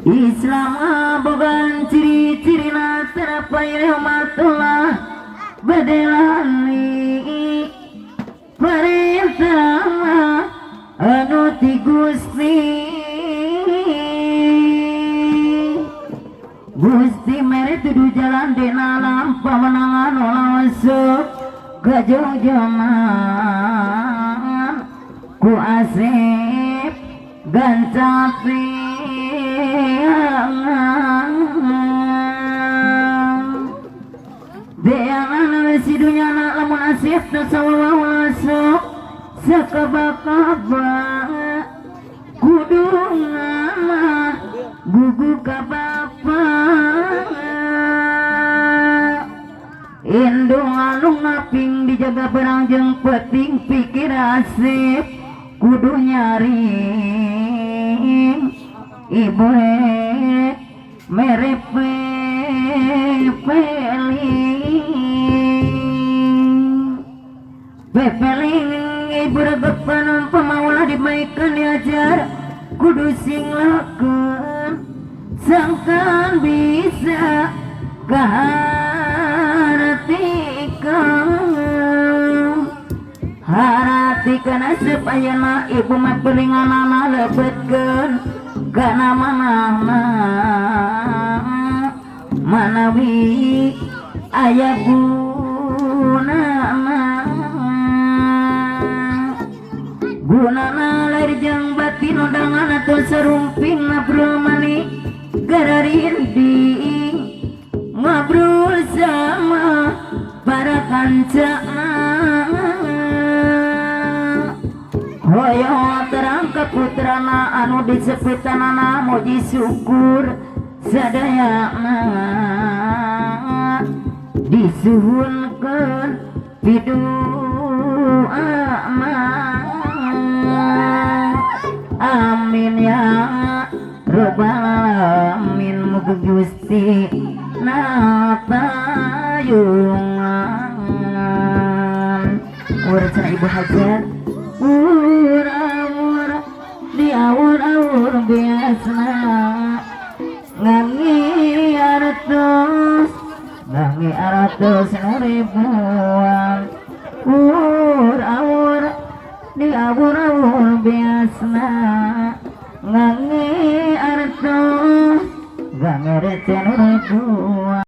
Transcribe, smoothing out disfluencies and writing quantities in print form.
Islam bogan ciri-cirina terapai rahmatullah badelani perintah anu ti Gusti Gusti mere tudu jalan dina alam pamenangan masuk gajah jaman ku asep gancapi Deangan si dunia nak lamun asif sallallahu masuk sakaba-kaba kudu ngama gugu ka bapa indung anu ngaping dijaga perang jeung peting pikir asif kudu nyaring ibu mere pepeling ibu regepan pemaulah dibaikan diajar kudu sing lakeun sangkan bisa haratikan supaya ibu mah pelinganana lebetkeun kana mana manawi aya gunana lair jeung batin undangan atau serumping ngobrol mani gararinding ngobrol sama para kancana hoyo terang ke putrana anu disepitanana muji syukur sadayana disuhunkeun pidu amin ya rabbal alamin muga Gusti natayungan urang cenah ibu hajat murah-murah di awur-awur biasa ngangi aratus ribuan awur-awur di awur-awur biasa ngangi aratus gak ngerecen ribuan